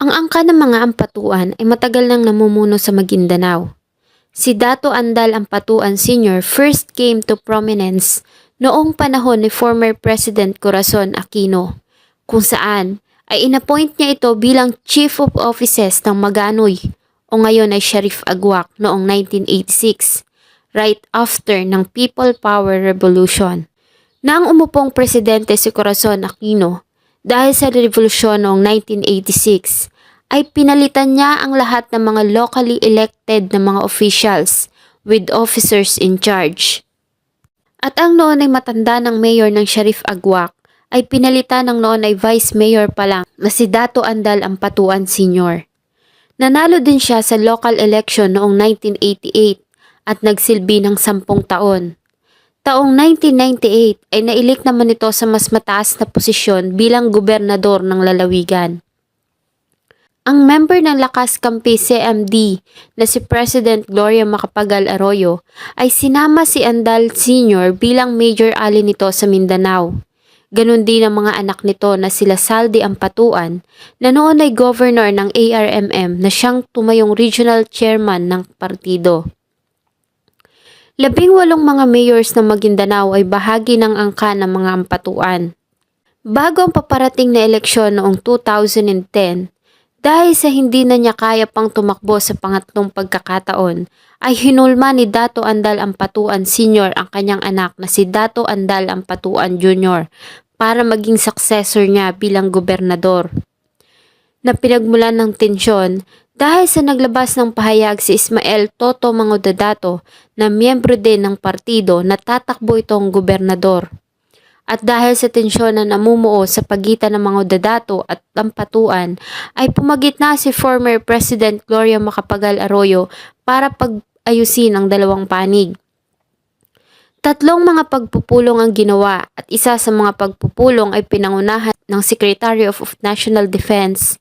Ang angka ng mga Ampatuan ay matagal nang namumuno sa Maguindanao. Si Dato Andal Ampatuan Sr. first came to prominence noong panahon ni former President Corazon Aquino, kung saan ay inappoint niya ito bilang Chief of Offices ng Maganoy o ngayon ay Sheriff Aguac noong 1986, right after ng People Power Revolution. Nang umupong presidente si Corazon Aquino dahil sa revolusyon noong 1986, ay pinalitan niya ang lahat ng mga locally elected na mga officials with officers in charge. At ang noon ay matanda ng mayor ng Sheriff Aguac ay pinalitan ng noon ay vice mayor pa lang na si Dato Andal Ampatuan Sr. Nanalo din siya sa local election noong 1988 at nagsilbi ng 10 taon. Taong 1998 ay nailik naman ito sa mas mataas na posisyon bilang gobernador ng lalawigan. Ang member ng Lakas Kampi CMD na si President Gloria Macapagal Arroyo ay sinama si Andal Sr. bilang major ally nito sa Mindanao. Ganon din ang mga anak nito na sila Saldi Ampatuan na noon ay governor ng ARMM na siyang tumayong regional chairman ng partido. 18 mga mayors ng Maguindanao ay bahagi ng angka ng mga Ampatuan. Bago ang paparating na eleksyon noong 2010, dahil sa hindi na niya kaya pang tumakbo sa pangatlong pagkakataon, ay hinulma ni Dato Andal Ampatuan Sr. ang kanyang anak na si Dato Andal Ampatuan Jr. para maging successor niya bilang gobernador. Na pinagmulan ng tensyon dahil sa naglabas ng pahayag si Ismael Toto Mangudadato na miyembro din ng partido na tatakbo itong gobernador. At dahil sa tensyon na namumuo sa pagitan ng Mangudadato at Ampatuan, ay pumagitna si former President Gloria Macapagal Arroyo para pag-ayusin ang dalawang panig. 3 mga pagpupulong ang ginawa at isa sa mga pagpupulong ay pinangunahan ng Secretary of National Defense.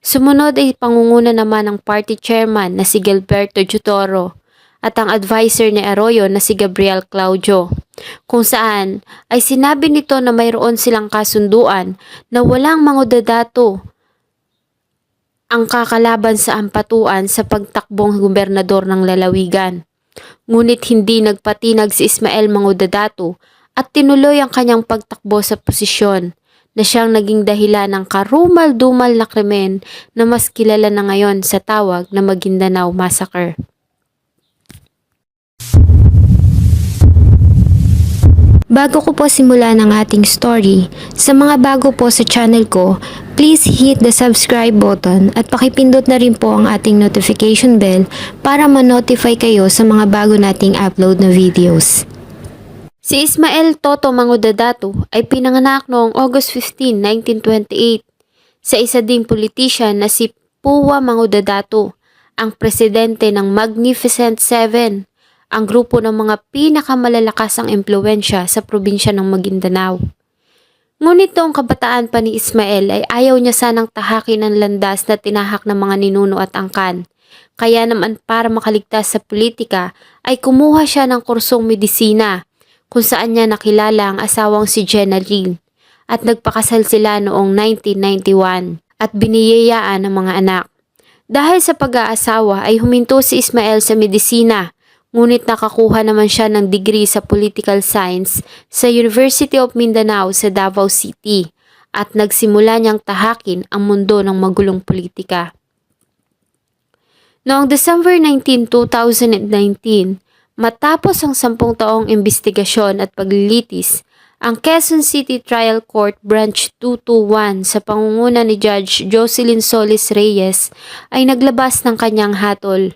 Sumunod ay pangunguna naman ng party chairman na si Gilberto Jutoro at ang advisor ni Arroyo na si Gabriel Claudio, kung saan ay sinabi nito na mayroon silang kasunduan na walang Mangudadato ang kakalaban sa Ampatuan sa pagtakbong gobernador ng lalawigan. Ngunit hindi nagpatinag si Ismael Mangudadato at tinuloy ang kanyang pagtakbo sa posisyon na siyang naging dahilan ng karumal-dumal na krimen na mas kilala na ngayon sa tawag na Maguindanao Massacre. Bago ko po simulan ang ating story, sa mga bago po sa channel ko, please hit the subscribe button at pakipindot na rin po ang ating notification bell para ma-notify kayo sa mga bago nating upload na videos. Si Ismael Toto Mangudadato ay pinanganak noong August 15, 1928 sa isa ding politician na si Puwa Mangudadato, ang presidente ng Magnificent Seven, ang grupo ng mga pinakamalalakas impluwensya sa probinsya ng Maguindanao. Ngunit noong kabataan pa ni Ismael ay ayaw niya sanang tahakin ang landas na tinahak ng mga ninuno at angkan. Kaya naman para makaligtas sa politika ay kumuha siya ng kursong medisina, kung saan niya nakilala ang asawang si Jenna Lynn at nagpakasal sila noong 1991 at biniyayaan ng mga anak. Dahil sa pag-aasawa ay huminto si Ismael sa medisina, ngunit nakakuha naman siya ng degree sa political science sa University of Mindanao sa Davao City at nagsimula niyang tahakin ang mundo ng magulong politika. Noong December 19, 2019, matapos ang 10 taong imbestigasyon at paglilitis, ang Quezon City Trial Court Branch 221 sa pangunguna ni Judge Jocelyn Solis Reyes ay naglabas ng kanyang hatol.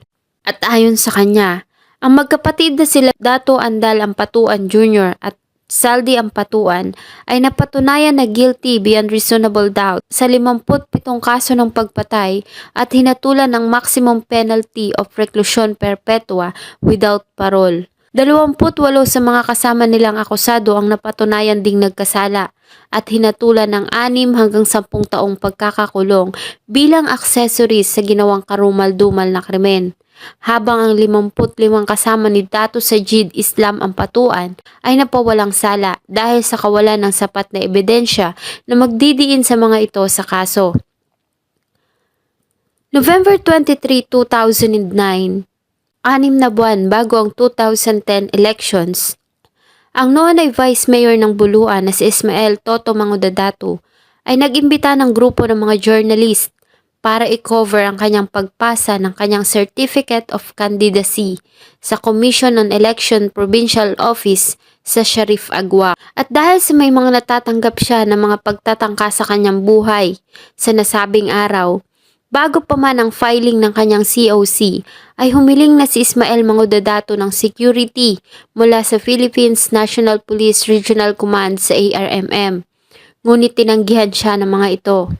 At ayon sa kanya, ang magkapatid na sila Dato Andal Ampatuan Jr. at Saldi Ampatuan ay napatunayan na guilty beyond reasonable doubt sa 57 kaso ng pagpatay at hinatulan ng maximum penalty of reclusion perpetua without parole. 28 sa mga kasama nilang akusado ang napatunayan ding nagkasala at hinatulan ng 6 hanggang 10 taong pagkakakulong bilang accessories sa ginawang karumal-dumal na krimen. Habang ang 55 kasama ni Dato Sajid Islam Ampatuan ay napawalang sala dahil sa kawalan ng sapat na ebidensya na magdidiin sa mga ito sa kaso. November 23, 2009, 6 na buwan bago ang 2010 elections, ang noonay Vice Mayor ng Buluan na si Ismael Toto Mangudadato ay nag-imbita ng grupo ng mga journalist para i-cover ang kanyang pagpasa ng kanyang Certificate of Candidacy sa Commission on Election Provincial Office sa Sharif Agua. At dahil sa may mga natatanggap siya ng mga pagtatangka sa kanyang buhay sa nasabing araw, bago pa man ang filing ng kanyang COC, ay humiling na si Ismael Mangudadato ng security mula sa Philippines National Police Regional Command sa ARMM. Ngunit tinanggihan siya ng mga ito.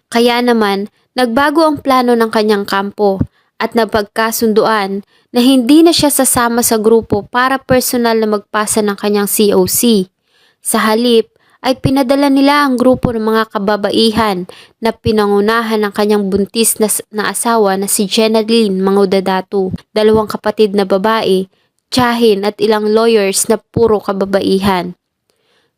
Kaya naman, nagbago ang plano ng kanyang kampo at napagkasunduan na hindi na siya sasama sa grupo para personal na magpasa ng kanyang COC. Sa halip, ay pinadala nila ang grupo ng mga kababaihan na pinangunahan ng kanyang buntis na asawa na si Jenaline Mangudadato, 2 kapatid na babae, tiyahin at ilang lawyers na puro kababaihan.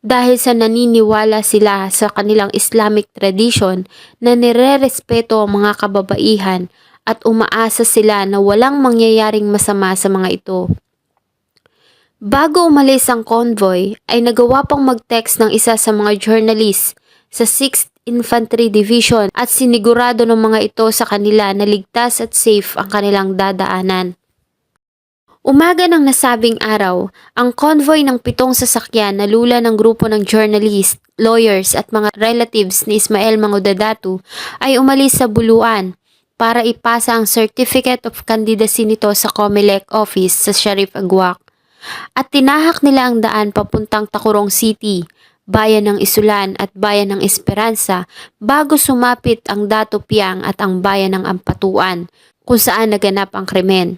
Dahil sa naniniwala sila sa kanilang Islamic tradition na nire-respeto ang mga kababaihan at umaasa sila na walang mangyayaring masama sa mga ito. Bago umalis ang convoy, ay nagawa pang mag-text ng isa sa mga journalist sa 6th Infantry Division at sinigurado ng mga ito sa kanila na ligtas at safe ang kanilang dadaanan. Umaga ng nasabing araw, ang convoy ng 7 sasakyan na lula ng grupo ng journalist, lawyers at mga relatives ni Ismael Mangudadato ay umalis sa Buluan para ipasa ang Certificate of Candidacy nito sa COMELEC office sa Sharif Agua. At tinahak nila ang daan papuntang Tacurong City, bayan ng Isulan at bayan ng Esperanza bago sumapit ang Dato Piang at ang bayan ng Ampatuan kung saan naganap ang krimen.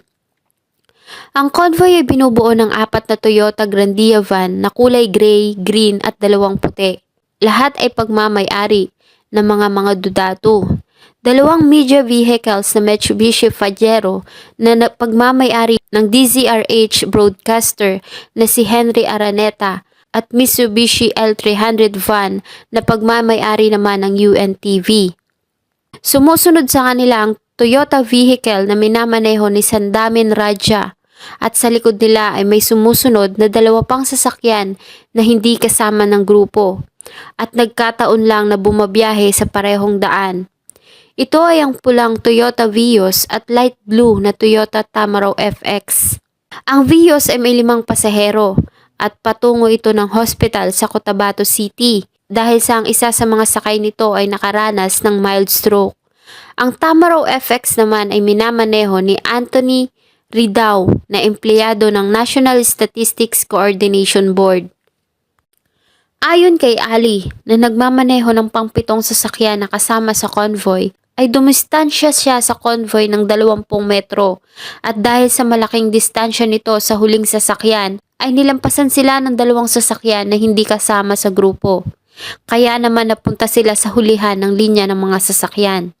Ang convoy ay binubuo ng 4 na Toyota Grandia van na kulay gray, green at 2 puti. Lahat ay pagmamay-ari ng mga Dudato. 2 media vehicles na Mitsubishi Pajero na pagmamay-ari ng DZRH broadcaster na si Henry Araneta at Mitsubishi L300 van na pagmamay-ari naman ng UNTV. Sumusunod sa kanila ang Toyota vehicle na minamaneho ni Sandamin Raja at sa likod nila ay may sumusunod na 2 pang sasakyan na hindi kasama ng grupo at nagkataon lang na bumabiyahe sa parehong daan. Ito ay ang pulang Toyota Vios at light blue na Toyota Tamaraw FX. Ang Vios ay may 5 pasahero at patungo ito ng hospital sa Cotabato City dahil sa ang isa sa mga sakay nito ay nakaranas ng mild stroke. Ang Tamaraw FX naman ay minamaneho ni Anthony Ridao na empleyado ng National Statistics Coordination Board. Ayon kay Ali na nagmamaneho ng pang-7 sasakyan na kasama sa convoy, ay dumistansya siya sa convoy ng 20 metro at dahil sa malaking distansya nito sa huling sasakyan ay nilampasan sila ng 2 sasakyan na hindi kasama sa grupo. Kaya naman napunta sila sa hulihan ng linya ng mga sasakyan.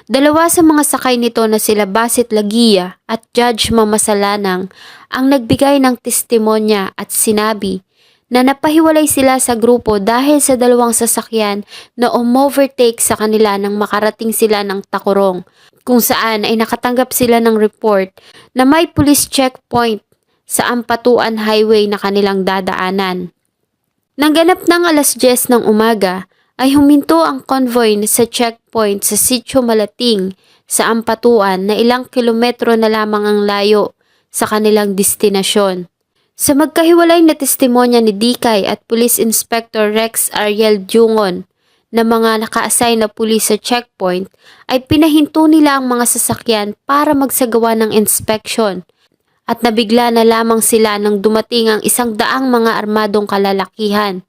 2 sa mga sakay nito na sila Basit Lagia at Judge Mamasalanang ang nagbigay ng testimonya at sinabi na napahiwalay sila sa grupo dahil sa 2 sasakyan na umovertake sa kanila nang makarating sila ng Tacurong, kung saan ay nakatanggap sila ng report na may police checkpoint sa Ampatuan Highway na kanilang dadaanan. Nang ganap ng 10:00 ng umaga, ay huminto ang convoy sa checkpoint sa Sitio Malating sa Ampatuan na ilang kilometro na lamang ang layo sa kanilang destinasyon. Sa magkahiwalay na testimonya ni Dikay at Police Inspector Rex Ariel Jungon na mga naka-assign na pulis sa checkpoint ay pinahinto nila ang mga sasakyan para magsagawa ng inspection at nabigla na lamang sila nang dumating ang 100 mga armadong kalalakihan.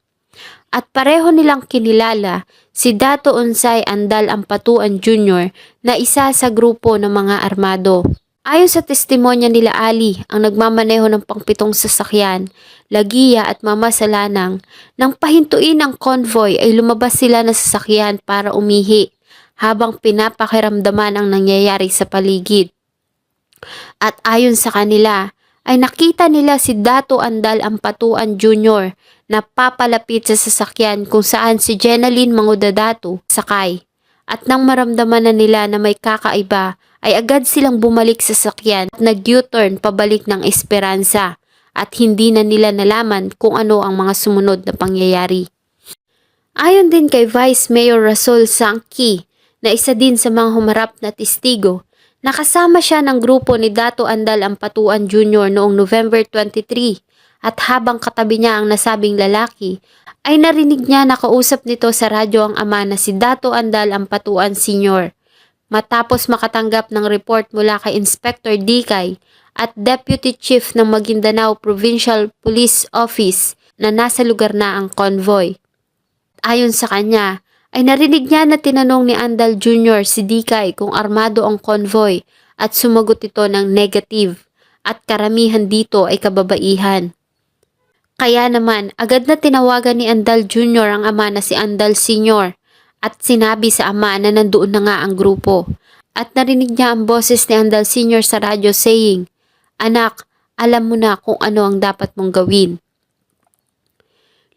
At pareho nilang kinilala si Dato Unsay Andal Ampatuan Jr. na isa sa grupo ng mga armado. Ayon sa testimonya nila Ali, ang nagmamaneho ng pang-7 sasakyan, Lagia at Mamasalanang, nang pahintuin ang convoy ay lumabas sila ng sasakyan para umihi habang pinapakiramdaman ang nangyayari sa paligid. At ayon sa kanila, ay nakita nila si Dato Andal Ampatuan Jr. na papalapit sa sasakyan kung saan si Jenaline Mangudadato sakay. At nang maramdaman na nila na may kakaiba, ay agad silang bumalik sa sakyan at nag-U-turn pabalik ng Esperanza at hindi na nila nalaman kung ano ang mga sumunod na pangyayari. Ayon din kay Vice Mayor Rasul Sangki na isa din sa mga humarap na testigo, nakasama siya ng grupo ni Dato Andal Ampatuan Jr. noong November 23 at habang katabi niya ang nasabing lalaki, ay narinig niya na kausap nito sa radyo ang ama na si Dato Andal Ampatuan Sr. Matapos makatanggap ng report mula kay Inspector Dikay at Deputy Chief ng Maguindanao Provincial Police Office na nasa lugar na ang convoy. Ayon sa kanya, ay narinig niya na tinanong ni Andal Jr. si Dikay kung armado ang convoy at sumagot ito ng negative at karamihan dito ay kababaihan. Kaya naman, agad na tinawagan ni Andal Jr. ang ama na si Andal Sr. at sinabi sa ama na nandoon na nga ang grupo. At narinig niya ang boses ni Andal Sr. sa radyo saying, "Anak, alam mo na kung ano ang dapat mong gawin."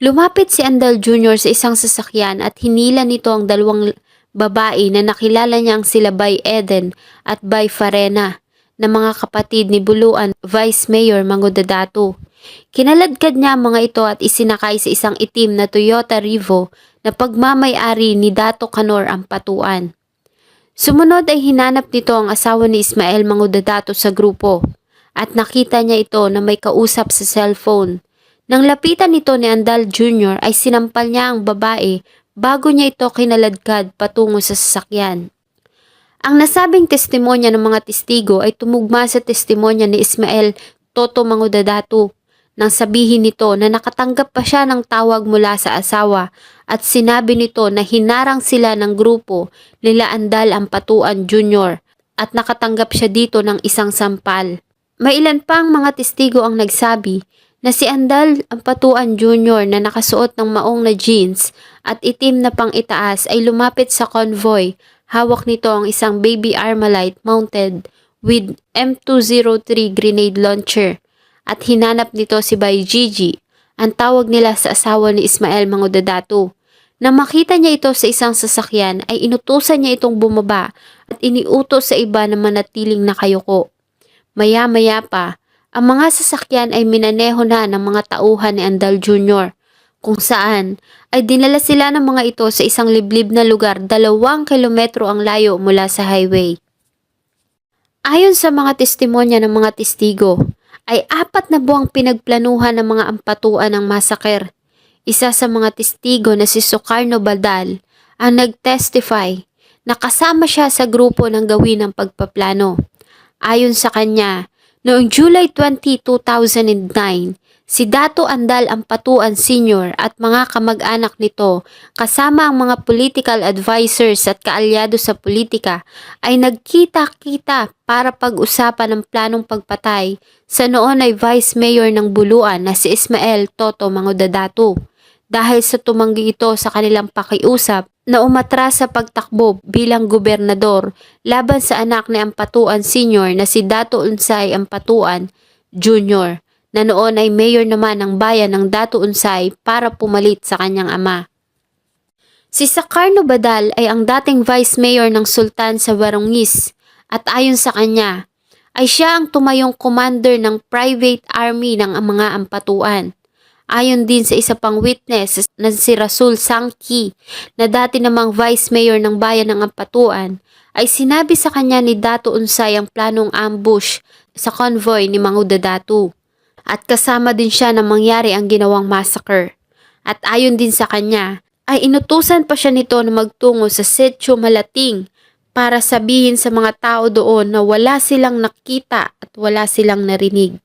Lumapit si Andal Jr. sa isang sasakyan at hinila nito ang dalawang babae na nakilala niyang sila Bay Eden at Bay Farena na mga kapatid ni Buluan Vice Mayor Mangudadato. Kinaladkad niya ang mga ito at isinakay sa isang itim na Toyota Revo na pagmamay-ari ni Dato Canor Ampatuan. Sumunod ay hinanap nito ang asawa ni Ismael Mangudadato sa grupo at nakita niya ito na may kausap sa cellphone. Nang lapitan nito ni Andal Jr. ay sinampal niya ang babae bago niya ito kinaladkad patungo sa sasakyan. Ang nasabing testimonya ng mga testigo ay tumugma sa testimonya ni Ismael Toto Mangudadato nang sabihin nito na nakatanggap pa siya ng tawag mula sa asawa at sinabi nito na hinarang sila ng grupo nila Andal Ampatuan Jr. at nakatanggap siya dito ng isang sampal. May ilan pang mga testigo ang nagsabi na si Andal Ampatuan Jr. na nakasuot ng maong na jeans at itim na pang-itaas ay lumapit sa convoy. Hawak nito ang isang baby Armalite mounted with M203 grenade launcher at hinanap nito si Bay Gigi, ang tawag nila sa asawa ni Ismael Mangudadato. Nang makita niya ito sa isang sasakyan ay inutusan niya itong bumaba at iniutos sa iba na manatiling nakayuko. Maya-maya pa, ang mga sasakyan ay minaneho na ng mga tauhan ni Andal Jr. kung saan ay dinala sila ng mga ito sa isang liblib na lugar 2 kilometro ang layo mula sa highway. Ayon sa mga testimonya ng mga testigo, ay 4 na buwang pinagplanuhan ng mga Ampatuan ng massacre. Isa sa mga testigo na si Sukarno Badal ang nag-testify na kasama siya sa grupo ng gawin ng pagpaplano. Ayon sa kanya, noong July 20, 2009, si Dato Andal Ampatuan Sr. at mga kamag-anak nito kasama ang mga political advisors at kaalyado sa politika ay nagkita-kita para pag-usapan ng planong pagpatay sa noon ay Vice Mayor ng Buluan na si Ismael Toto Mangudadato dahil sa tumanggi ito sa kanilang pakiusap na umatras sa pagtakbo bilang gobernador laban sa anak ni Ampatuan Sr. na si Dato Unsay Ampatuan Jr. na noon ay mayor naman ng bayan ng Dato Unsay para pumalit sa kanyang ama. Si Sukarno Badal ay ang dating vice mayor ng Sultan sa Warungis at ayon sa kanya ay siya ang tumayong commander ng private army ng mga Ampatuan. Ayon din sa isa pang witness na si Rasul Sangki na dati namang vice mayor ng bayan ng Ampatuan ay sinabi sa kanya ni Dato Unsay ang planong ambush sa convoy ni Mangudadato. At kasama din siya na mangyari ang ginawang massacre. At ayon din sa kanya, ay inutusan pa siya nito na magtungo sa Setio Malating para sabihin sa mga tao doon na wala silang nakita at wala silang narinig.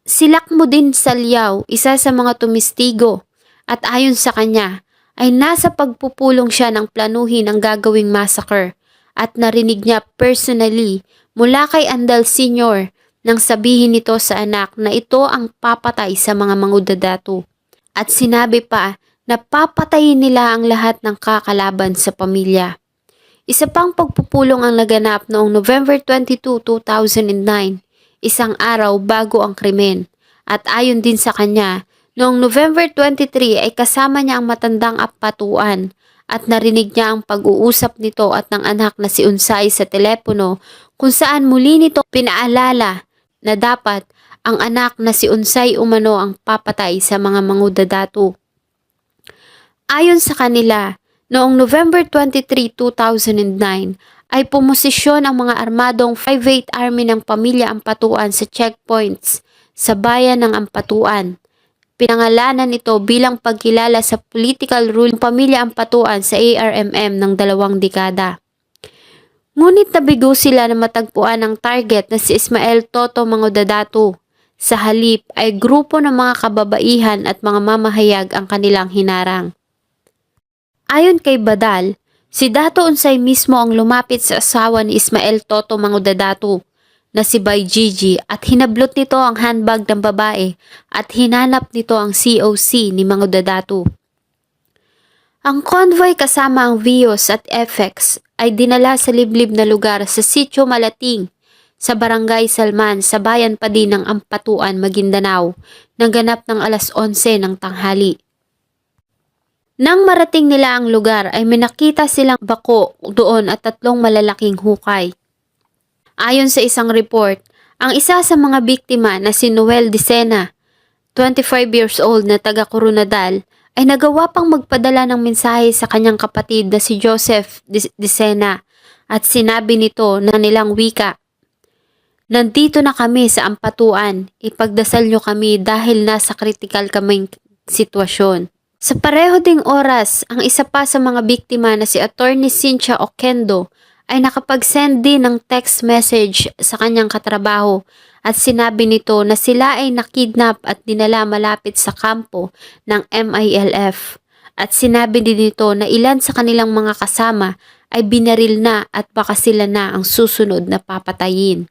Si Lakmudin Salyaw, isa sa mga tumistigo, at ayon sa kanya, ay nasa pagpupulong siya ng planuhin ang gagawing massacre at narinig niya personally mula kay Andal Sr. nang sabihin nito sa anak na ito ang papatay sa mga Mangudadato. At sinabi pa na papatayin nila ang lahat ng kakalaban sa pamilya. Isa pang pagpupulong ang naganap noong November 22, 2009, isang araw bago ang krimen. At ayon din sa kanya, noong November 23 ay kasama niya ang matandang Ampatuan at narinig niya ang pag-uusap nito at ng anak na si Unsay sa telepono kung saan muli nito pinaalala na dapat ang anak na si Unsay umano ang papatay sa mga mangudadato. Ayon sa kanila, noong November 23, 2009 ay pumosisyon ang mga armadong 5/8 Army ng Pamilya Ampatuan sa checkpoints sa bayan ng Ampatuan. Pinangalanan ito bilang pagkilala sa political rule ng Pamilya Ampatuan sa ARMM ng 2 dekada. Ngunit nabigo sila na matagpuan ang target na si Ismael Toto Mangudadato. Sa halip ay grupo ng mga kababaihan at mga mamahayag ang kanilang hinarang. Ayon kay Badal, si Dato Unsay mismo ang lumapit sa asawa ni Ismael Toto Mangudadato na si Bay Gigi at hinablot nito ang handbag ng babae at hinanap nito ang COC ni Mangudadato. Ang convoy kasama ang Vios at FX ay dinala sa liblib na lugar sa Sitio Malating sa Barangay Salman sa bayan pa din ng Ampatuan, Maguindanao nang ganap ng alas 11 ng tanghali. Nang marating nila ang lugar ay may nakita silang bako doon at 3 malalaking hukay. Ayon sa isang report, ang isa sa mga biktima na si Noel Dicena, 25 years old na taga Coronadal, ay nagawa pang magpadala ng mensahe sa kanyang kapatid na si Joseph Dicena at sinabi nito na nilang wika, "Nandito na kami sa Ampatuan, ipagdasal nyo kami dahil nasa kritikal kaming sitwasyon." Sa pareho ding oras, ang isa pa sa mga biktima na si Attorney Cynthia Oquendo ay nakapag-send din ng text message sa kanyang katrabaho at sinabi nito na sila ay nakidnap at dinala malapit sa kampo ng MILF at sinabi din nito na ilan sa kanilang mga kasama ay binaril na at baka sila na ang susunod na papatayin.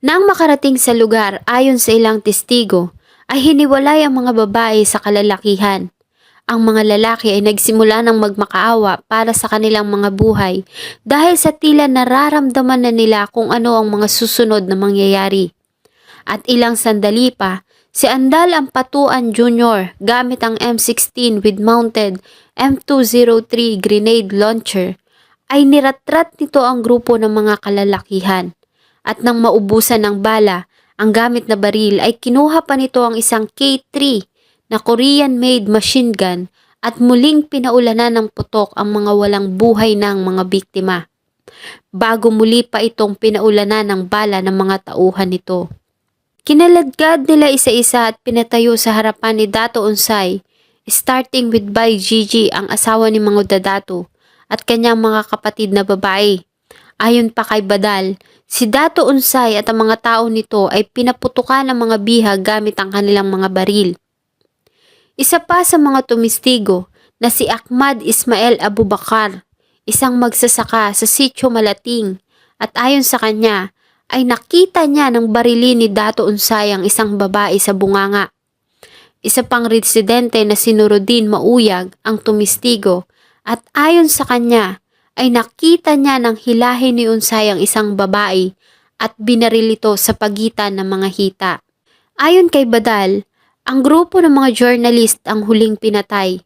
Nang makarating sa lugar ayon sa ilang testigo ay hiniwalay ang mga babae sa kalalakihan. Ang mga lalaki ay nagsimula ng magmakaawa para sa kanilang mga buhay dahil sa tila nararamdaman na nila kung ano ang mga susunod na mangyayari. At ilang sandali pa, si Andal Ampatuan Jr. gamit ang M16 with mounted M203 grenade launcher ay niratrat nito ang grupo ng mga kalalakihan. At nang maubusan ng bala, ang gamit na baril ay kinuha pa nito ang isang K3 na Korean-made machine gun at muling pinaulanan ng putok ang mga walang buhay ng mga biktima. Bago muli pa itong pinaulanan ng bala ng mga tauhan nito. Kinaladkad nila isa-isa at pinatayo sa harapan ni Dato Unsay, starting with Bay Gigi ang asawa ni Mangudadato at kanyang mga kapatid na babae. Ayon pa kay Badal, si Dato Unsay at ang mga tao nito ay pinaputukan ng mga bihag gamit ang kanilang mga baril. Isa pa sa mga tumistigo na si Ahmad Ismael Abubakar, isang magsasaka sa Sitio Malating at ayon sa kanya ay nakita niya ng barilin ni Dato Unsay ang isang babae sa bunganga. Isa pang residente na si Nuruddin Mauyag ang tumistigo at ayon sa kanya ay nakita niya ng hilahin ni Unsay ang isang babae at binaril ito sa pagitan ng mga hita. Ayon kay Badal, ang grupo ng mga journalist ang huling pinatay.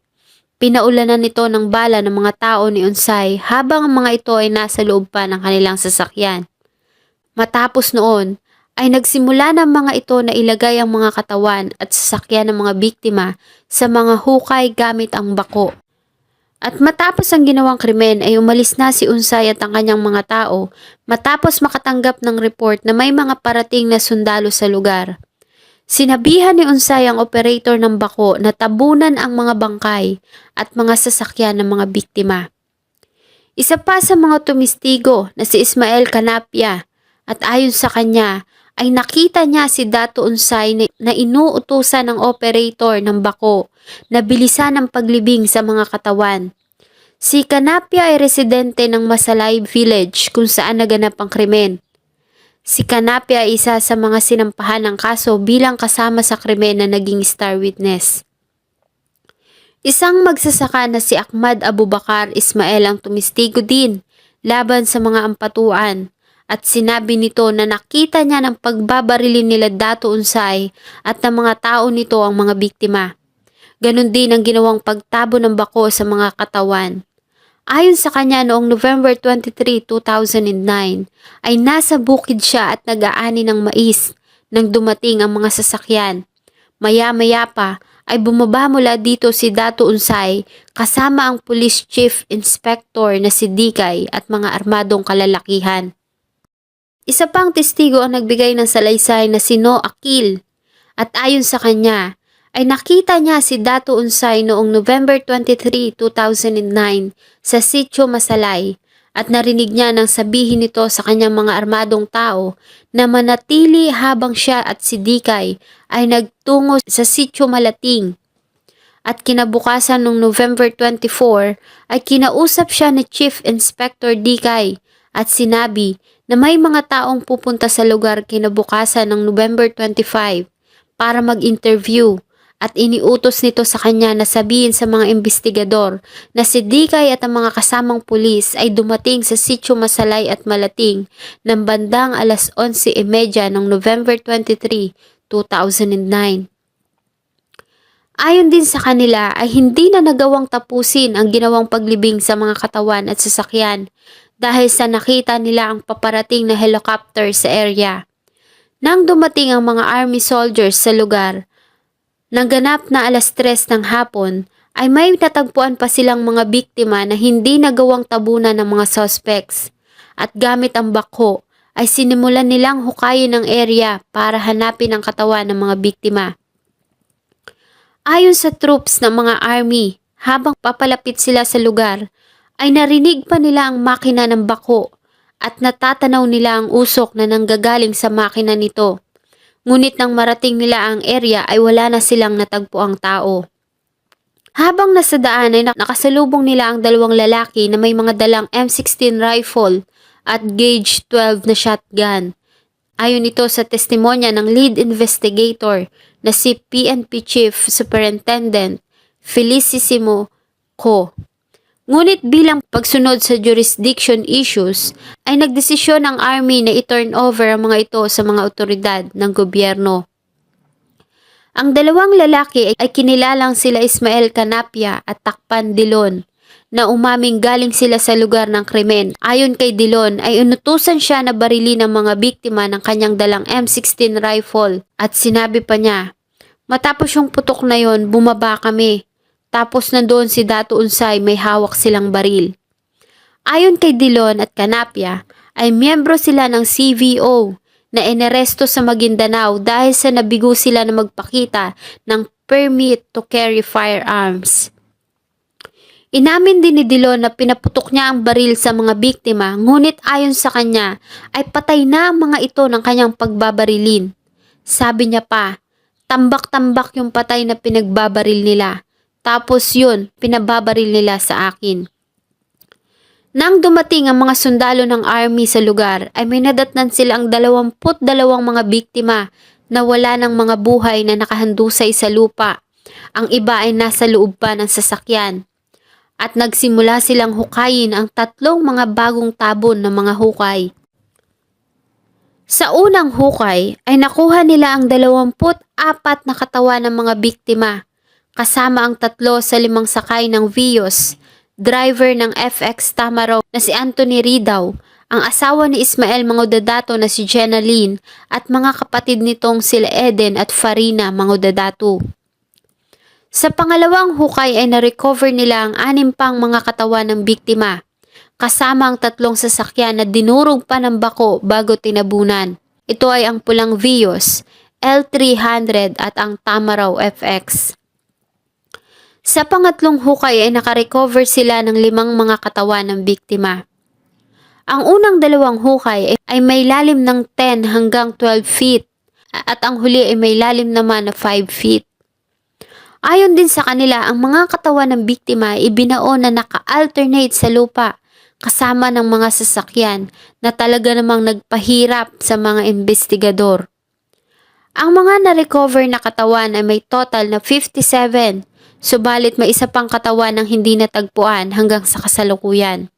Pinaulanan nito ng bala ng mga tao ni Unsay habang ang mga ito ay nasa loob pa ng kanilang sasakyan. Matapos noon, ay nagsimula ng mga ito na ilagay ang mga katawan at sasakyan ng mga biktima sa mga hukay gamit ang bako. At matapos ang ginawang krimen ay umalis na si Unsay at ang kanyang mga tao matapos makatanggap ng report na may mga parating na sundalo sa lugar. Sinabihan ni Unsay ang operator ng bako na tabunan ang mga bangkay at mga sasakyan ng mga biktima. Isa pa sa mga tumistigo na si Ismael Canapia at ayon sa kanya ay nakita niya si Dato Unsay na inuutusan ng operator ng bako na bilisan ang paglibing sa mga katawan. Si Canapia ay residente ng Masalay Village kung saan naganap ang krimen. Si Canapia ay isa sa mga sinampahan ng kaso bilang kasama sa krimen na naging star witness. Isang magsasaka na si Ahmad Abubakar Ismael ang tumistigo din laban sa mga ampatuan at sinabi nito na nakita niya ng pagbabarilin nila Dato Unsay at ng mga tao nito ang mga biktima. Ganon din ang ginawang pagtabo ng bako sa mga katawan. Ayon sa kanya noong November 23, 2009 ay nasa bukid siya at nag-aani ng mais nang dumating ang mga sasakyan. Maya-maya pa ay bumaba mula dito si Dato Unsay kasama ang Police Chief Inspector na si Dikay at mga armadong kalalakihan. Isa pang testigo ang nagbigay ng salaysay na si No Akil at ayon sa kanya ay nakita niya si Dato Unsay noong November 23, 2009 sa Sitio Masalay at narinig niya nang sabihin nito sa kanyang mga armadong tao na manatili habang siya at si Dikay ay nagtungo sa Sitio Malating. At kinabukasan noong November 24 ay kinausap siya ni Chief Inspector Dikay at sinabi na may mga taong pupunta sa lugar kinabukasan ng November 25 para mag-interview. At iniutos nito sa kanya na sabihin sa mga investigador na si Dikay at ang mga kasamang pulis ay dumating sa Sitio Masalay at Malating ng bandang alas 11:30 ng November 23, 2009. Ayon din sa kanila ay hindi na nagawang tapusin ang ginawang paglibing sa mga katawan at sasakyan dahil sa nakita nila ang paparating na helicopter sa area. Nang dumating ang mga army soldiers sa lugar, nang ganap na alas 3 ng hapon, ay may natagpuan pa silang mga biktima na hindi nagawang tabunan ng mga suspects. At gamit ang bakho, ay sinimulan nilang hukayin ang area para hanapin ang katawan ng mga biktima. Ayon sa troops ng mga army, habang papalapit sila sa lugar, ay narinig pa nila ang makina ng bakho at natatanaw nila ang usok na nanggagaling sa makina nito. Ngunit nang marating nila ang area ay wala na silang natagpuang tao. Habang nasa daan ay nakasalubong nila ang dalawang lalaki na may mga dalang M16 rifle at gauge 12 na shotgun. Ayon ito sa testimonya ng lead investigator na si PNP Chief Superintendent Felicissimo Co. Ngunit bilang pagsunod sa jurisdiction issues, ay nagdesisyon ang Army na i-turn over ang mga ito sa mga otoridad ng gobyerno. Ang dalawang lalaki ay kinilalang sila Ismael Canapia at Takpan Dilon na umaming galing sila sa lugar ng krimen. Ayon kay Dilon ay inutusan siya na barilin ang mga biktima ng kanyang dalang M16 rifle at sinabi pa niya, "Matapos yung putok na yon, bumaba kami. Tapos nandoon si Dato Unsay, may hawak silang baril." Ayon kay Dilon at Canapia ay miyembro sila ng CVO na ineresto sa Maguindanao dahil sa nabigo sila na magpakita ng permit to carry firearms. Inamin din ni Dilon na pinaputok niya ang baril sa mga biktima, ngunit ayon sa kanya ay patay na ang mga ito ng kanyang pagbabarilin. Sabi niya pa, tambak-tambak yung patay na pinagbabaril nila. Tapos yun, pinababaril nila sa akin. Nang dumating ang mga sundalo ng army sa lugar, ay may nadatnan silang 22 mga biktima na wala ng mga buhay na nakahandusay sa lupa. Ang iba ay nasa loob pa ng sasakyan. At nagsimula silang hukayin ang 3 mga bagong tabon ng mga hukay. Sa unang hukay ay nakuha nila ang 24 na katawan ng mga biktima, kasama ang 3 sa 5 sakay ng Vios, driver ng FX Tamaraw na si Anthony Ridaw, ang asawa ni Ismael Mangudadato na si Jenna Lynn at mga kapatid nitong sila Eden at Farina Mangudadato. Sa pangalawang hukay ay na-recover nila ang 6 pang mga katawan ng biktima, kasama ang 3 sasakyan na dinurog pa ng bako bago tinabunan. Ito ay ang pulang Vios, L300 at ang Tamaraw FX. Sa pangatlong hukay ay nakarecover sila ng 5 mga katawan ng biktima. Ang unang 2 hukay ay may lalim ng 10 hanggang 12 feet at ang huli ay may lalim naman na 5 feet. Ayon din sa kanila, ang mga katawan ng biktima ay ibinaon na naka-alternate sa lupa kasama ng mga sasakyan na talaga namang nagpahirap sa mga investigador. Ang mga na-recover na katawan ay may total na 57, subalit may isa pang katawan ng hindi natagpuan hanggang sa kasalukuyan.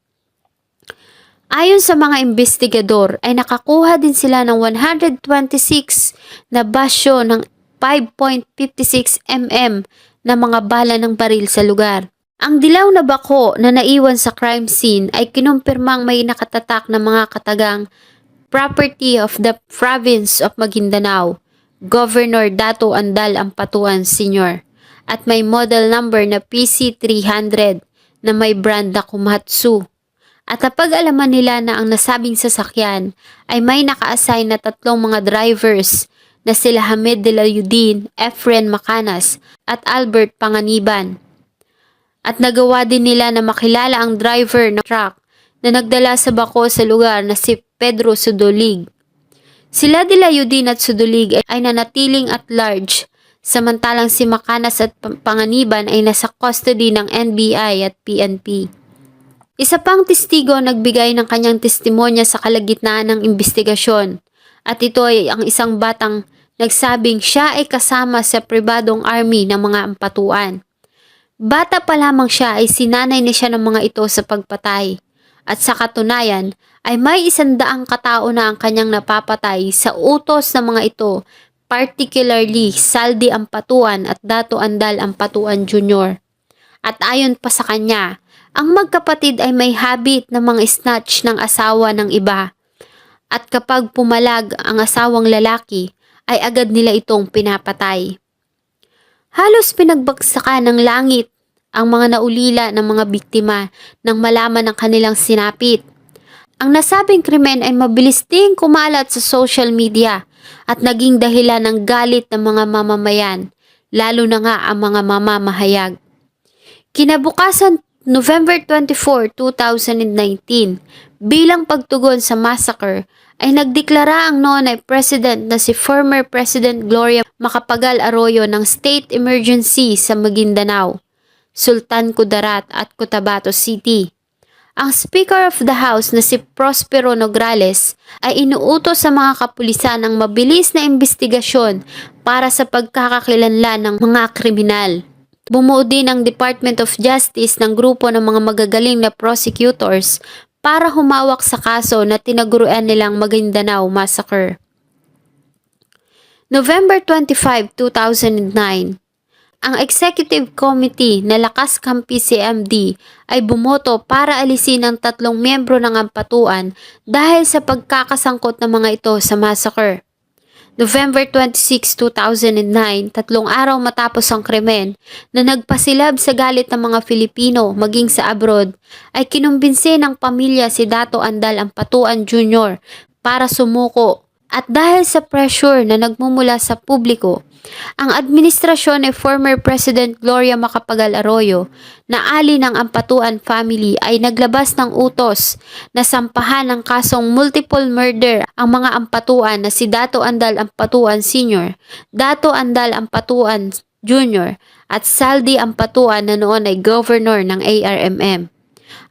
Ayon sa mga investigador ay nakakuha din sila ng 126 na basyo ng 5.56 mm na mga bala ng baril sa lugar. Ang dilaw na bako na naiwan sa crime scene ay kinumpirmang may nakatatak na mga katagang property of the province of Maguindanao, Governor Dato Andal Ampatuan Sr. at may model number na PC300 na may brand na Komatsu. At napag-alaman nila na ang nasabing sasakyan ay may naka-assign na 3 mga drivers na sila Hamid Delayudin, Efren Macanas at Albert Panganiban. At nagawa din nila na makilala ang driver ng truck na nagdala sa bako sa lugar na si Pedro Sudolig. Sila Delayudin at Sudolig ay nanatiling at large, samantalang si Macanas at Panganiban ay nasa custody ng NBI at PNP. Isa pang testigo nagbigay ng kanyang testimonya sa kalagitnaan ng investigasyon at ito ay ang isang batang nagsabing siya ay kasama sa pribadong army ng mga ampatuan. Bata pa lamang siya ay sinanay na siya ng mga ito sa pagpatay at sa katunayan ay may 100 katao na ang kanyang napapatay sa utos ng mga ito, particularly Saldi Ampatuan at Dato Andal Ampatuan Jr. At ayon pa sa kanya, ang magkapatid ay may habit ng mga snatch ng asawa ng iba at kapag pumalag ang asawang lalaki ay agad nila itong pinapatay. Halos pinagbagsakan ng langit ang mga naulila ng mga biktima nang malaman ng kanilang sinapit. Ang nasabing krimen ay mabilis ding kumalat sa social media at naging dahilan ng galit ng mga mamamayan, lalo na nga ang mga mamamahayag. Kinabukasan November 24, 2019, bilang pagtugon sa massacre, ay nagdeklara ang noon ay president na si former President Gloria Macapagal Arroyo ng state emergency sa Maguindanao, Sultan Kudarat at Cotabato City. Ang Speaker of the House na si Prospero Nograles ay inuutos sa mga kapulisan ang mabilis na investigasyon para sa pagkakakilanlan ng mga kriminal. Bumuo din ang Department of Justice ng grupo ng mga magagaling na prosecutors para humawak sa kaso na tinaguruan nilang Maguindanao Massacre. November 25, 2009, ang Executive Committee na Lakas Kampi CMD ay bumoto para alisin ang 3 miyembro ng ampatuan dahil sa pagkakasangkot ng mga ito sa massacre. November 26, 2009, 3 araw matapos ang krimen na nagpasilab sa galit ng mga Filipino maging sa abroad, ay kinumbinsi ng pamilya si Dato Andal Ampatuan Jr. para sumuko. At dahil sa pressure na nagmumula sa publiko, ang administrasyon ni former President Gloria Macapagal Arroyo na ali ng Ampatuan family ay naglabas ng utos na sampahan ng kasong multiple murder ang mga ampatuan na si Dato Andal Ampatuan Sr., Dato Andal Ampatuan Jr. at Saldi Ampatuan na noon ay governor ng ARMM.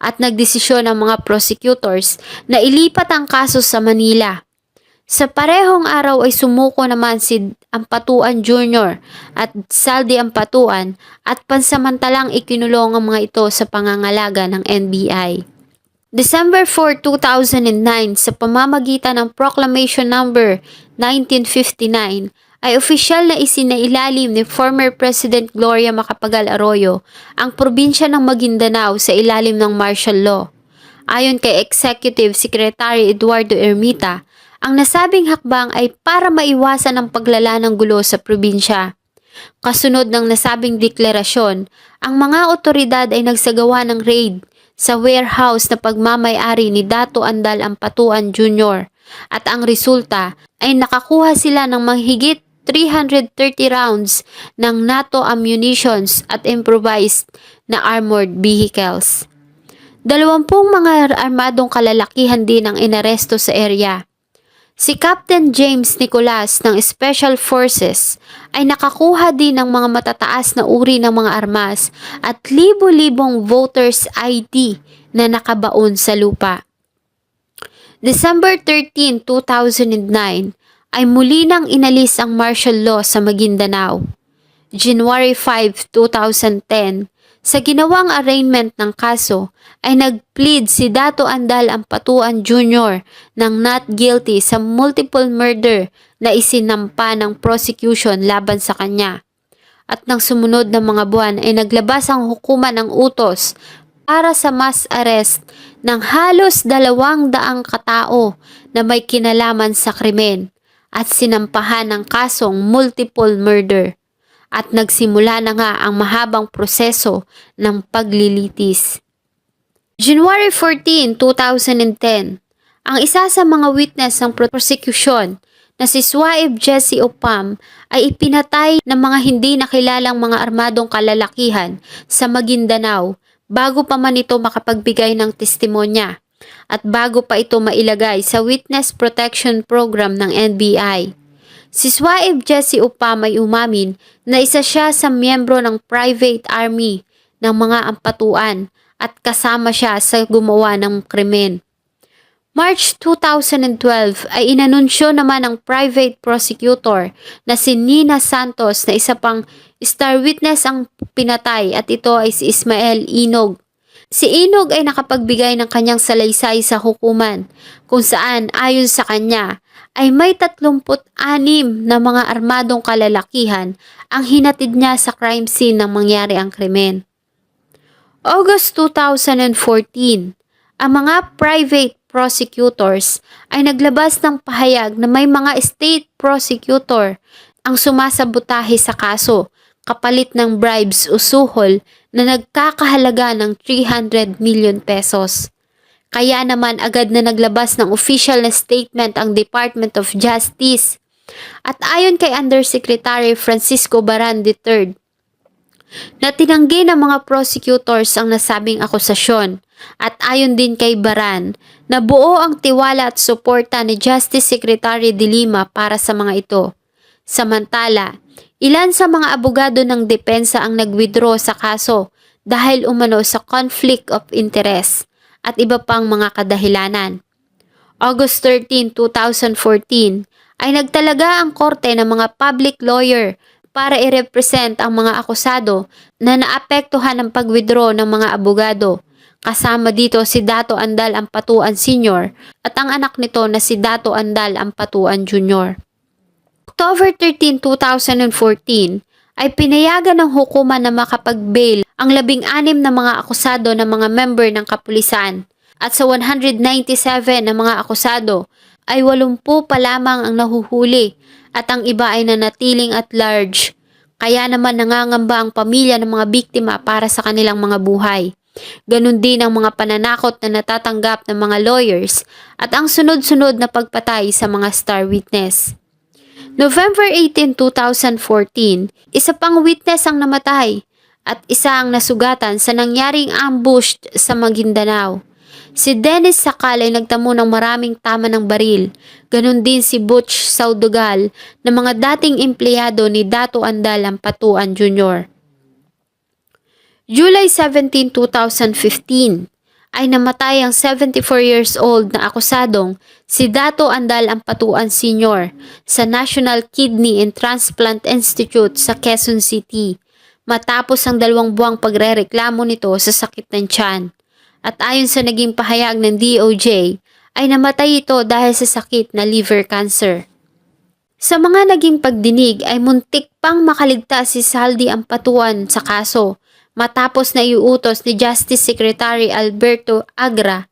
At nagdesisyon ang mga prosecutors na ilipat ang kaso sa Manila. Sa parehong araw ay sumuko naman si Ampatuan Jr. at Saldi Ampatuan at pansamantalang ikinulong ang mga ito sa pangangalaga ng NBI. December 4, 2009, sa pamamagitan ng Proclamation Number 1959, ay opisyal na isinailalim ni former President Gloria Macapagal Arroyo ang probinsya ng Maguindanao sa ilalim ng martial law. Ayon kay Executive Secretary Eduardo Ermita, ang nasabing hakbang ay para maiwasan ang paglala ng gulo sa probinsya. Kasunod ng nasabing deklarasyon, ang mga otoridad ay nagsagawa ng raid sa warehouse na pagmamay-ari ni Dato Andal Ampatuan Jr. At ang resulta ay nakakuha sila ng mahigit 330 rounds ng NATO ammunitions at improvised na armored vehicles. 20 mga armadong kalalakihan din ang inaresto sa area. Si Captain James Nicolas ng Special Forces ay nakakuha din ng mga matataas na uri ng mga armas at libo-libong voters ID na nakabaon sa lupa. December 13, 2009 ay muli nang inalis ang martial law sa Maguindanao. January 5, 2010, sa ginawang arraignment ng kaso ay nagplead si Dato Andal Ampatuan Jr. ng not guilty sa multiple murder na isinampa ng prosecution laban sa kanya. At nang sumunod na mga buwan ay naglabas ang hukuman ng utos para sa mass arrest ng halos 200 katao na may kinalaman sa krimen at sinampahan ng kasong multiple murder. At nagsimula na nga ang mahabang proseso ng paglilitis. January 14, 2010, ang isa sa mga witness ng prosecution na si Suaib Jesse Opam ay ipinatay ng mga hindi nakilalang mga armadong kalalakihan sa Maguindanao bago pa man ito makapagbigay ng testimonya at bago pa ito mailagay sa Witness Protection Program ng NBI. Si Suaib Jesse Opam ay umamin na isa siya sa miyembro ng private army ng mga ampatuan at kasama siya sa gumawa ng krimen. March 2012 ay inanunsyo naman ng private prosecutor na si Nina Santos na isa pang star witness ang pinatay at ito ay si Ismael Inog. Si Inog ay nakapagbigay ng kanyang salaysay sa hukuman kung saan ayon sa kanya ay may 36 na mga armadong kalalakihan ang hinatid niya sa crime scene nang mangyari ang krimen. August 2014, ang mga private prosecutors ay naglabas ng pahayag na may mga state prosecutor ang sumasabotahe sa kaso kapalit ng bribes o suhol na nagkakahalaga ng 300 million pesos. Kaya naman agad na naglabas ng official na statement ang Department of Justice. At ayon kay Undersecretary Francisco Baran III, na tinanggi ng mga prosecutors ang nasabing akusasyon at ayon din kay Baran na buo ang tiwala at suporta ni Justice Secretary De Lima para sa mga ito. Samantala, ilan sa mga abogado ng depensa ang nag-withdraw sa kaso dahil umano sa conflict of interest at iba pang mga kadahilanan. August 13, 2014 ay nagtalaga ang korte ng mga public lawyer para i-represent ang mga akusado na naapektuhan ng pag-withdraw ng mga abogado. Kasama dito si Dato Andal Ampatuan Sr. at ang anak nito na si Dato Andal Ampatuan Jr. October 13, 2014 ay pinayagan ng hukuman na makapag-bail ang 16 na mga akusado na mga member ng kapulisan at sa 197 na mga akusado ay 80 pa lamang ang nahuhuli at ang iba ay nanatiling at large. Kaya naman nangangamba ang pamilya ng mga biktima para sa kanilang mga buhay. Ganon din ang mga pananakot na natatanggap ng mga lawyers at ang sunod-sunod na pagpatay sa mga star witness. November 18, 2014, isa pang witness ang namatay at isa ang nasugatan sa nangyaring ambush sa Maguindanao. Si Dennis Sakal ay nagtamo ng maraming tama ng baril. Ganon din si Butch Saudugal na mga dating empleyado ni Dato Andal Ampatuan Jr. July 17, 2015 ay namatay ang 74 years old na akusadong si Dato Andal Ampatuan Sr. sa National Kidney and Transplant Institute sa Quezon City matapos ang 2 buwang pagrereklamo nito sa sakit ng tiyan. At ayon sa naging pahayag ng DOJ, ay namatay ito dahil sa sakit na liver cancer. Sa mga naging pagdinig ay muntik pang makaligtas si Saldi Ampatuan sa kaso matapos na iuutos ni Justice Secretary Alberto Agra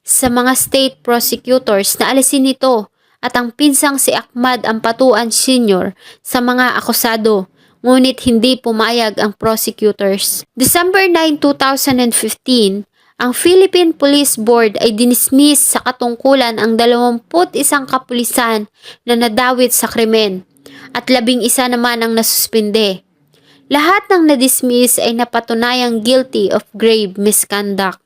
sa mga state prosecutors na alisin ito at ang pinsang si Ahmad Ampatuan Sr. sa mga akusado, ngunit hindi pumayag ang prosecutors. December 9, 2015, ang Philippine Police Board ay dinismiss sa katungkulan ang 21 kapulisan na nadawit sa krimen at 11 naman ang nasuspinde. Lahat ng nadismiss ay napatunayang guilty of grave misconduct.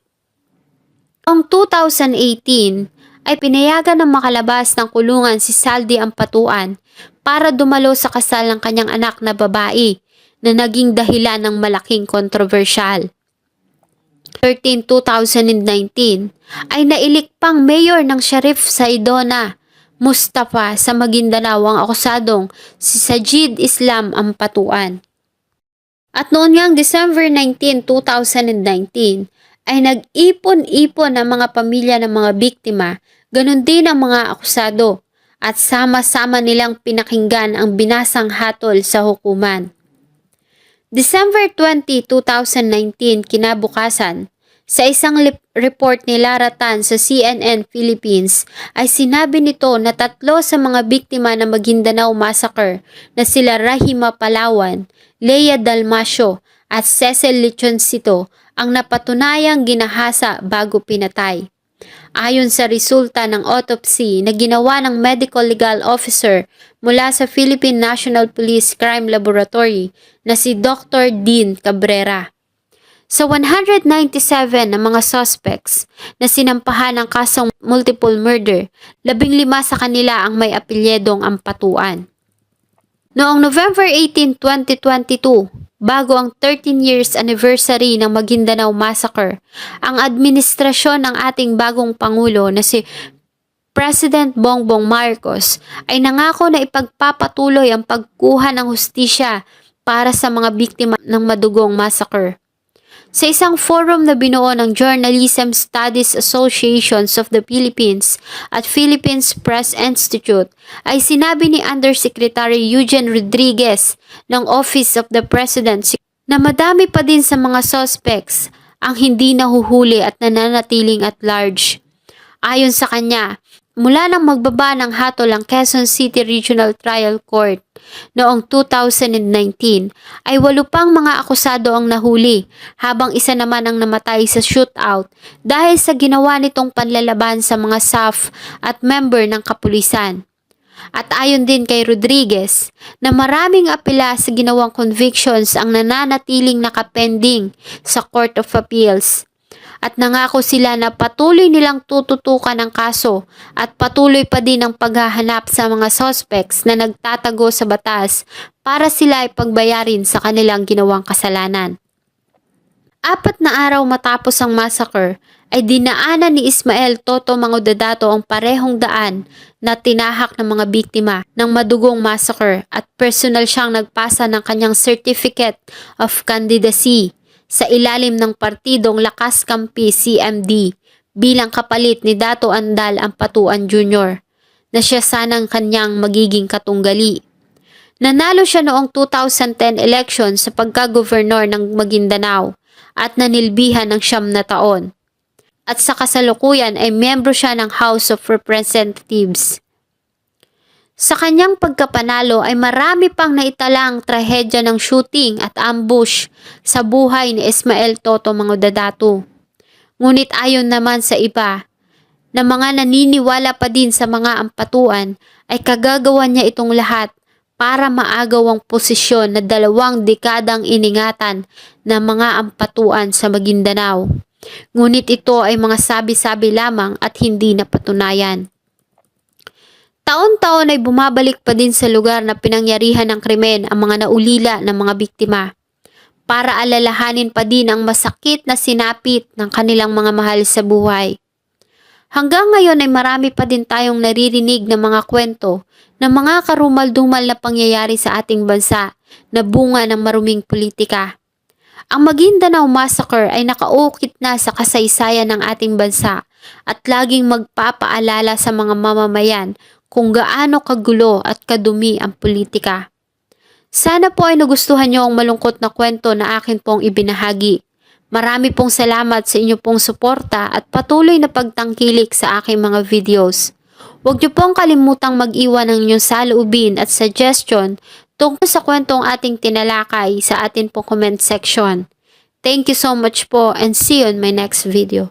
Noong 2018 ay pinayagan ng makalabas ng kulungan si Saldi Ampatuan para dumalo sa kasal ng kanyang anak na babae na naging dahilan ng malaking kontrobersyal. 13, 2019 ay nailik pang mayor ng Sharif Saidona, Mustafa sa Maguindanao ang akusadong si Sajid Islam Ampatuan. At noon ngang December 19, 2019 ay nag-ipon-ipon ang mga pamilya ng mga biktima, ganun din ang mga akusado at sama-sama nilang pinakinggan ang binasang hatol sa hukuman. December 20, 2019, kinabukasan, sa isang report ni Lara Tan sa CNN Philippines ay sinabi nito na 3 sa mga biktima ng Maguindanao Massacre na sila Rahima Palawan, Lea Dalmasio at Cecil Lechoncito ang napatunayang ginahasa bago pinatay. Ayon sa resulta ng autopsy na ginawa ng medical legal officer mula sa Philippine National Police Crime Laboratory na si Dr. Dean Cabrera. Sa 197 na mga suspects na sinampahan ng kasong multiple murder, 15 sa kanila ang may apelyedong Ampatuan. Noong November 18, 2022, bago ang 13 years anniversary ng Maguindanao Massacre, ang administrasyon ng ating bagong Pangulo na si President Bongbong Marcos ay nangako na ipagpapatuloy ang pagkuha ng hustisya para sa mga biktima ng madugong massacre. Sa isang forum na binuo ng Journalism Studies Associations of the Philippines at Philippines Press Institute ay sinabi ni Undersecretary Eugene Rodriguez ng Office of the Presidency na madami pa din sa mga suspects ang hindi nahuhuli at nananatiling at large. Ayon sa kanya, mula nang magbaba ng hatol ang Quezon City Regional Trial Court noong 2019 ay 8 pang mga akusado ang nahuli habang isa naman ang namatay sa shootout dahil sa ginawa nitong panlalaban sa mga staff at member ng kapulisan. At ayon din kay Rodriguez na maraming apela sa ginawang convictions ang nananatiling nakapending sa Court of Appeals. At nangako sila na patuloy nilang tututukan ang kaso at patuloy pa din ang paghahanap sa mga suspects na nagtatago sa batas para sila ay pagbayarin sa kanilang ginawang kasalanan. 4 na araw matapos ang massacre ay dinaanan ni Ismael Toto Mangudadato ang parehong daan na tinahak ng mga biktima ng madugong massacre at personal siyang nagpasa ng kanyang Certificate of Candidacy sa ilalim ng partidong Lakas Kampi CMD bilang kapalit ni Dato Andal Ampatuan Jr. na siya sanang kanyang magiging katunggali. Nanalo siya noong 2010 election sa pagka-gobernador ng Maguindanao at nanilbihan ng 9 na taon. At sa kasalukuyan ay miyembro siya ng House of Representatives. Sa kanyang pagkapanalo ay marami pang naitalang trahedya ng shooting at ambush sa buhay ni Ismael Toto Mangudadato. Ngunit ayon naman sa iba, na mga naniniwala pa din sa mga Ampatuan ay kagagawan niya itong lahat para maagaw ang posisyon na 2 dekadang iningatan ng mga Ampatuan sa Maguindanao. Ngunit ito ay mga sabi-sabi lamang at hindi napatunayan. Taon-taon ay bumabalik pa din sa lugar na pinangyarihan ng krimen ang mga naulila ng mga biktima para alalahanin pa din ang masakit na sinapit ng kanilang mga mahal sa buhay. Hanggang ngayon ay marami pa din tayong naririnig ng mga kwento ng mga karumal-dumal na pangyayari sa ating bansa na bunga ng maruming politika. Ang Maguindanao Massacre ay nakaukit na sa kasaysayan ng ating bansa at laging magpapaalala sa mga mamamayan kung gaano kagulo at kadumi ang politika. Sana po ay nagustuhan niyo ang malungkot na kwento na akin pong ibinahagi. Marami pong salamat sa inyo pong suporta at patuloy na pagtangkilik sa aking mga videos. Huwag niyo pong kalimutang mag-iwan ng inyong saloobin at suggestion tungkol sa kwentong ating tinalakay sa atin pong comment section. Thank you so much po and see you in my next video.